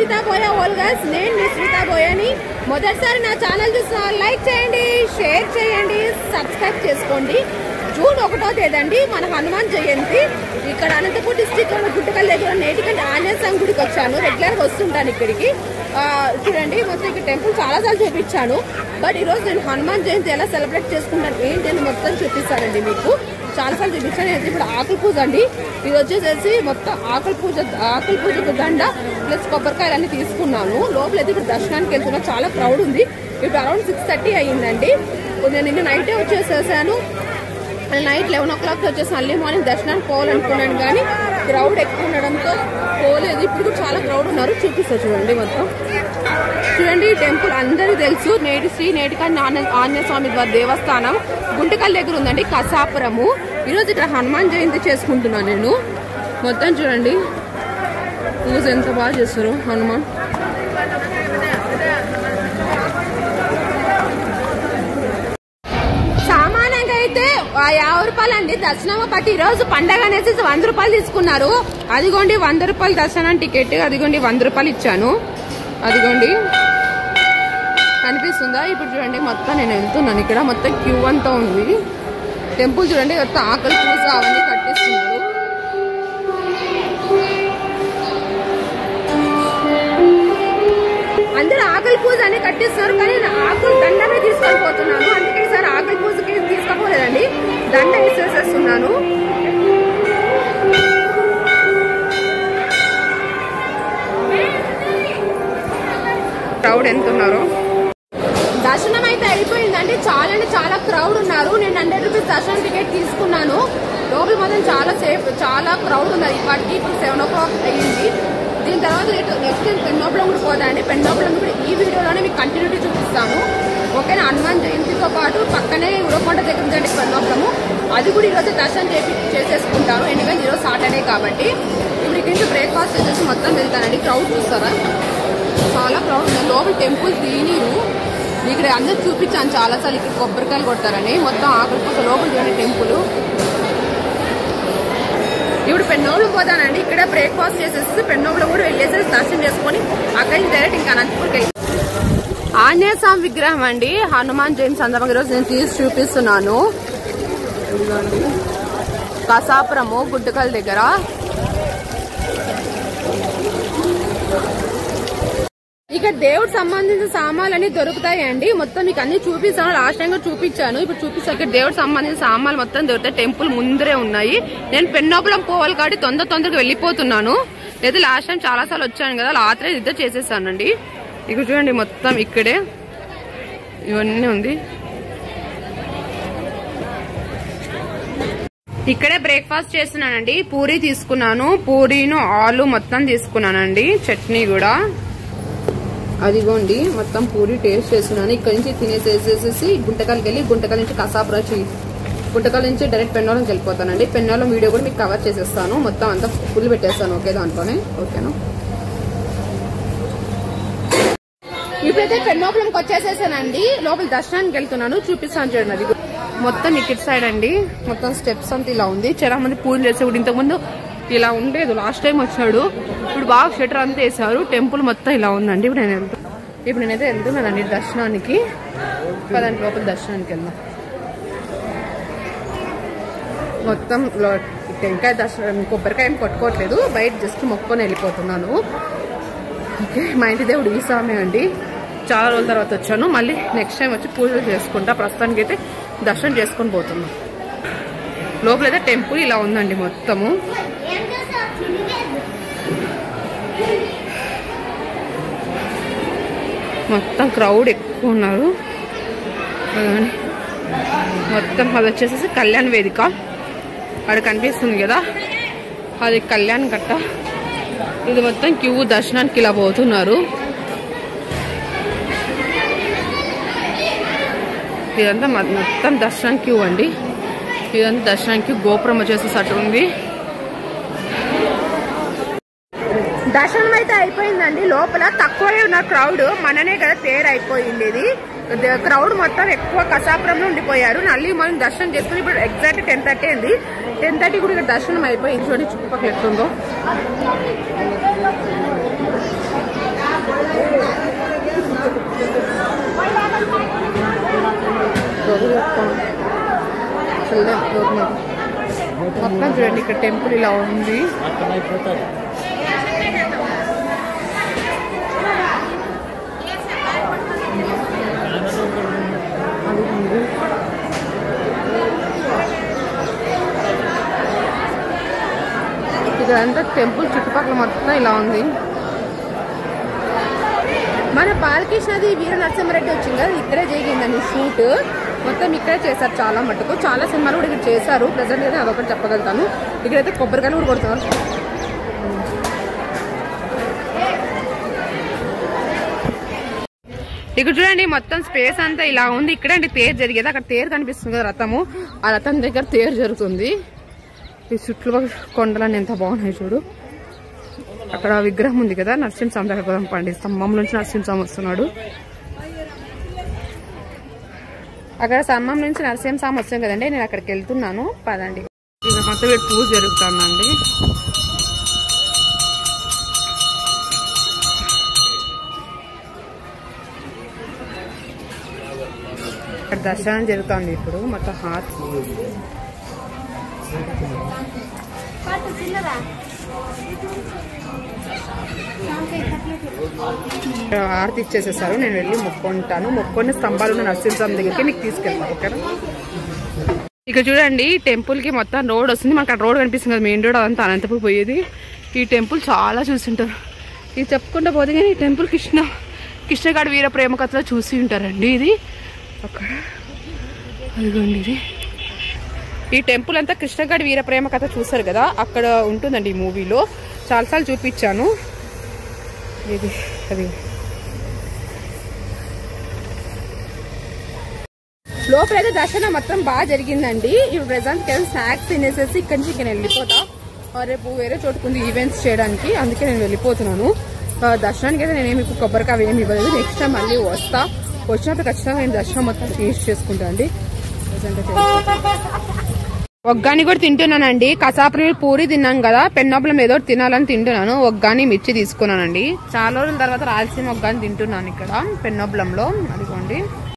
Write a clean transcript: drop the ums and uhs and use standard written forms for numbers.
శ్రీతా బోయ Olga's. నేను మీ శ్రీతా బోయని. మొదటిసారి నా ఛానల్ చూసిన లైక్ చేయండి, షేర్ చేయండి, సబ్స్క్రైబ్ చేసుకోండి. జూన్ 1వ తేదీ మన హనుమాన్ జయంతి. ఇక్కడ అనంతపూర్ డిస్ట్రిక్ట్ గుంటకల్ దగ్గర నేటికంటే ఆంజనేయ స్వామి గుడికి వచ్చాను. రెగ్యులర్గా వస్తుంటాను ఇక్కడికి. చూడండి మొత్తం ఇక్కడ టెంపుల్ చాలాసార్లు చూపించాను. బట్ ఈరోజు నేను హనుమాన్ జయంతి ఎలా సెలబ్రేట్ చేసుకుంటాను ఏంటి అని మొత్తం చూపిస్తానండి మీకు. చాలాసార్లు చూపించాను. ఇప్పుడు ఆకుల పూజ అండి. ఇది వచ్చేసేసి మొత్తం ఆకుల పూజకు దండ ప్లస్ కొబ్బరికాయలు అన్ని తీసుకున్నాను. లోపలైతే ఇప్పుడు దర్శనానికి వెళ్తున్నా. చాలా క్రౌడ్ ఉంది. ఇప్పుడు అరౌండ్ 6:30 అయ్యిందండి. నేను నిన్న నైటే వచ్చేసేసాను. నైట్ 11 o'clock వచ్చేసి అర్లీ మార్నింగ్ దర్శనానికి పోవాలనుకున్నాను, కానీ క్రౌడ్ ఎక్కువ ఉండడంతో పోలేదు. ఇప్పుడు కూడా చాలా క్రౌడ్ ఉన్నారు. చూపిస్తా చూడండి మొత్తం. చూడండి ఈ టెంపుల్ అందరికీ తెలుసు. శ్రీ నేటికంటి ఆంజనేయ స్వామి దేవస్థానం గుంటకల్ దగ్గర ఉందండి, కసాపురము. ఈరోజు ఇక్కడ హనుమాన్ జయంతి చేసుకుంటున్నాను నేను. మొత్తం చూడండి పూజ ఎంత బాగా చేస్తారు హనుమాన్. అయితే 50 రూపాయలు అండి దర్శనం. బట్ ఈ రోజు పండగ అనేసి 100 రూపాయలు తీసుకున్నారు. అదిగోండి 100 రూపాయలు దర్శనం టికెట్. అదిగోండి 100 రూపాయలు ఇచ్చాను. అదిగోండి కనిపిస్తుందా? ఇప్పుడు చూడండి మొత్తం నేను వెళ్తున్నాను. ఇక్కడ మొత్తం క్యూ అంతా ఉంది. టెంపుల్ చూడండి మొత్తం ఆకలి పూజ అవన్నీ కట్టిస్తున్నారు. అందరూ ఆకలి పూజ అని కట్టిస్తున్నారు, కానీ ఆకులు దండమే తీసుకొని పోతున్నాను. అందుకే ఈసారి ఆకలి పూజకి తీసుకోపోలేదండి, దండ వేసేసేస్తున్నాను. క్రౌడ్ ఎంత ఉన్నారో. దర్శనం అయితే అయిపోయిందండి. చాలా క్రౌడ్ ఉన్నారు. నేను 100 రూపీస్ దర్శనం టికెట్ తీసుకున్నాను. లోపల మాత్రం చాలా క్రౌడ్ ఉన్నారు. ఇప్పటికి ఇప్పుడు 7 o'clock అయ్యింది. దీని తర్వాత నెక్స్ట్ పెన్నోపులం కూడా పోతానండి. పెన్నోపులం కూడా ఈ వీడియోలోనే మీకు కంటిన్యూటీ చూపిస్తాను. ఓకేనా? హనుమాన్ జయంతితో పాటు పక్కనే ఉరవకొండ దగ్గర ఉందండి పెన్నోపులము. అది కూడా ఈరోజు దర్శనం చేసేసుకుంటారు. ఎందుకంటే ఈరోజు సాటర్డే కాబట్టి. ఇప్పుడు ఇక్కడ నుంచి బ్రేక్ఫాస్ట్ చేసేసి మొత్తం వెళ్తానండి. క్రౌడ్ చూస్తారా? చాలా క్రౌడ్ ఉంది. లోపల టెంపుల్ తీనీరు. ఇక్కడ అందరూ చూపించాను చాలాసార్లు. ఇక్కడ కొబ్బరికాయలు కొడతారని. మొత్తం ఆకలి పూజ లోపల చూడండి టెంపుల్. ఇప్పుడు పెన్నోపులం పోతానండి. ఇక్కడ బ్రేక్ఫాస్ట్ చేసేసి పెన్నోపులం కూడా వెళ్ళేసి దర్శనం చేసుకుని అక్కడి నుంచి డైరెక్ట్ ఇంకా అనంతపూర్కి వెళ్ళి ఆంజనేయ స్వామి విగ్రహం అండి. హనుమాన్ జయంతి సందర్భంగా ఈరోజు నేను తీసి చూపిస్తున్నాను. కసాపురము గుంటకల్ దగ్గర. ఇక్కడ దేవుడికి సంబంధించిన సామాన్లు అన్ని దొరుకుతాయండి. మొత్తం మీకు అన్ని చూపిస్తాను. లాస్ట్ టైం కూడా చూపించాను. ఇప్పుడు చూపిస్తాను. ఇక్కడ దేవుడికి సంబంధించిన సామాన్లు మొత్తం దొరుకుతాయి. టెంపుల్ ముందరే ఉన్నాయి. నేను పెన్నోపులం పోవాలి కాబట్టి తొందరగా వెళ్ళిపోతున్నాను. లేదా లాస్ట్ టైం చాలా సార్లు వచ్చాను కదా, రాత్రి ఇద్దరు చేసేసానండి. ఇక్కడ చూడండి మొత్తం ఇక్కడే ఇవన్నీ ఉంది. ఇక్కడే బ్రేక్ఫాస్ట్ చేస్తున్నానండి. పూరి తీసుకున్నాను. పూరీను ఆలు మొత్తం తీసుకున్నానండి. చట్నీ కూడా. అదిగోండి మొత్తం పూరి టేస్ట్ చేస్తున్నాను. ఇక్కడ నుంచి తినేసేసేసి గుంటకల్కి వెళ్ళి గుంటకల్ నుంచి కసాపురం, గుంటకల్ నుంచి డైరెక్ట్ పెన్నోలంకి వెళ్ళిపోతానండి. పెన్నోలం వీడియో కూడా మీకు కవర్ చేసేస్తాను. మొత్తం అంతా ఫుల్ పెట్టేస్తాను ఒకే దాంట్లోనే. ఓకేనా? ఇప్పుడైతే పెన్నోపులంకి వచ్చేసేసానండి. లోపల దర్శనానికి వెళ్తున్నాను. చూపిస్తాను చూడండి. అది మొత్తం ఇటు సైడ్ అండి. మొత్తం స్టెప్స్ అంతా ఇలా ఉంది. చాలా మంది పూజలు చేసే కూడా ఇంతకుముందు ఇలా ఉండేది. లాస్ట్ టైం వచ్చాడు. ఇప్పుడు బాగా షటర్ అంతా వేసారు. టెంపుల్ మొత్తం ఇలా ఉందండి. ఇప్పుడు నేనైతే వెళ్తున్నానండి దర్శనానికి. పదండి లోపల దర్శనానికి వెళ్దాం. మొత్తం టెంకాయ దర్శనం కొబ్బరికాయ ఏం కొట్టుకోవట్లేదు. బయట జస్ట్ మొక్కుకొని వెళ్ళిపోతున్నాను. ఓకే, మా ఇంటి దేవుడు ఈ స్వామి అండి. చాలా రోజుల తర్వాత వచ్చాను. మళ్ళీ నెక్స్ట్ టైం వచ్చి పూజలు చేసుకుంటా. ప్రస్తుతానికి అయితే దర్శనం చేసుకొని పోతున్నాం. లోపలైతే టెంపుల్ ఇలా ఉందండి మొత్తము. మొత్తం క్రౌడ్ ఎక్కువ ఉన్నారు. మొత్తం అది వచ్చేసేసి కళ్యాణ వేదిక. అక్కడ కనిపిస్తుంది కదా, అది కళ్యాణ్ కట్ట. ఇది మొత్తం క్యూ దర్శనానికి ఇలా పోతున్నారు. ఇదంతా మొత్తం దర్శనం క్యూ అండి. ఇదంతా దర్శనానికి గోపురం వచ్చేసేసి అటు ఉంది. దర్శనం అయితే అయిపోయిందండి. లోపల తక్కువే ఉన్న క్రౌడ్. మననే కదా తేరైపోయింది. ఇది క్రౌడ్ మొత్తం ఎక్కువ కసాపురంలో ఉండిపోయారు. నల్లి మనం దర్శనం చేసుకుని ఇప్పుడు ఎగ్జాక్ట్ 10:30 అయింది. 10:30 కూడా ఇక్కడ దర్శనం అయిపోయింది. చూడండి చుట్టుపక్కల ఎట్లుందో. మొత్తం చూడండి ఇక్కడ టెంపుల్ ఇలా ఉంది. ఇక్కడంతా టెంపుల్ చుట్టుపక్కల మొత్తం ఇలా ఉంది. మన బాలకృష్ణది వీర నరసింహారెడ్డి వచ్చింది కదా, ఇక్కడే జరిగిందండి షూట్. మొత్తం ఇక్కడే చేశారు చాలా మటుకు. చాలా సినిమాలు కూడా ఇక్కడ చేశారు. ప్రజెంట్ అయితే అదొకటి చెప్పగలుగుతాను. ఇక్కడైతే కొబ్బరికాయలు కూడా కొడుతున్నారు. ఇక్కడ చూడండి మొత్తం స్పేస్ అంతా ఇలా ఉంది. ఇక్కడే అంటే తేరు జరిగేది. అక్కడ తేరు కనిపిస్తుంది కదా రథము, ఆ రథం దగ్గర తేరు జరుగుతుంది. ఈ చుట్టూ కొండలన్నీ ఎంత బాగున్నాయి చూడు. అక్కడ విగ్రహం ఉంది కదా నరసింహస్వామి దగ్గర పండి స్తంభం నుంచి నరసింహస్వామి వస్తున్నాడు. అక్కడ స్తంభం నుంచి నరసింహస్వామి వస్తుంది కదండి. నేను అక్కడికి వెళ్తున్నాను పదండి. మొత్తం పూజ జరుగుతుందండి. ఇక్కడ దర్శనం జరుగుతుంది ఇప్పుడు మొత్తం ఆరతి ఇచ్చేసేసారు. నేను వెళ్ళి మొక్కుంటాను. మొక్కొని స్తంభాలు నరసింహస్వామి దగ్గరికి నీకు తీసుకెళ్తాను. ఓకేనా? ఇక్కడ చూడండి టెంపుల్ కి మొత్తం రోడ్ వస్తుంది. మనకు అక్కడ రోడ్ కనిపిస్తుంది కదా, మెయిన్ రోడ్. అదంతా అనంతపురం పోయేది. ఈ టెంపుల్ చాలా చూసింటారు. ఇది చెప్పుకుంటూ పోతే కానీ ఈ టెంపుల్ కృష్ణగాడి వీర ప్రేమ కథలో చూసి ఉంటారండి. ఇది అక్కడ అదిగోండి. ఇది ఈ టెంపుల్ అంతా కృష్ణగాడి వీర ప్రేమ కథ చూసారు కదా, అక్కడ ఉంటుందండి ఈ మూవీలో. చాలాసార్లు చూపించాను. ఇది అది లోపలైతే దర్శనం మొత్తం బాగా జరిగిందండి. ఇప్పుడు ప్రెజెంట్ స్నాక్స్ తినేసేసి ఇక్కడి నుంచి నేను వెళ్ళిపోతా. రేపు వేరే చోటుకుంది ఈవెంట్స్ చేయడానికి, అందుకే నేను వెళ్ళిపోతున్నాను. దర్శనానికి అయితే నేనేమి కొబ్బరికాయ ఏమి ఇవ్వలేదు. నెక్స్ట్ టైం మళ్ళీ వచ్చినప్పుడు ఖచ్చితంగా నేను దర్శనం మొత్తం ఫినిష్ చేసుకుంటా అండి. ఒగ్గాని కూడా తింటున్నానండి. కసాపురి పూరి తిన్నాం కదా, పెన్నోపలం ఏదో తినాలని తింటున్నాను. ఒగ్గాని మిర్చి తీసుకున్నానండి. చాలా రోజుల తర్వాత రాయలసీమ ఒగ్గాని తింటున్నాను ఇక్కడ పెన్నోపలంలో. అదిగోండి.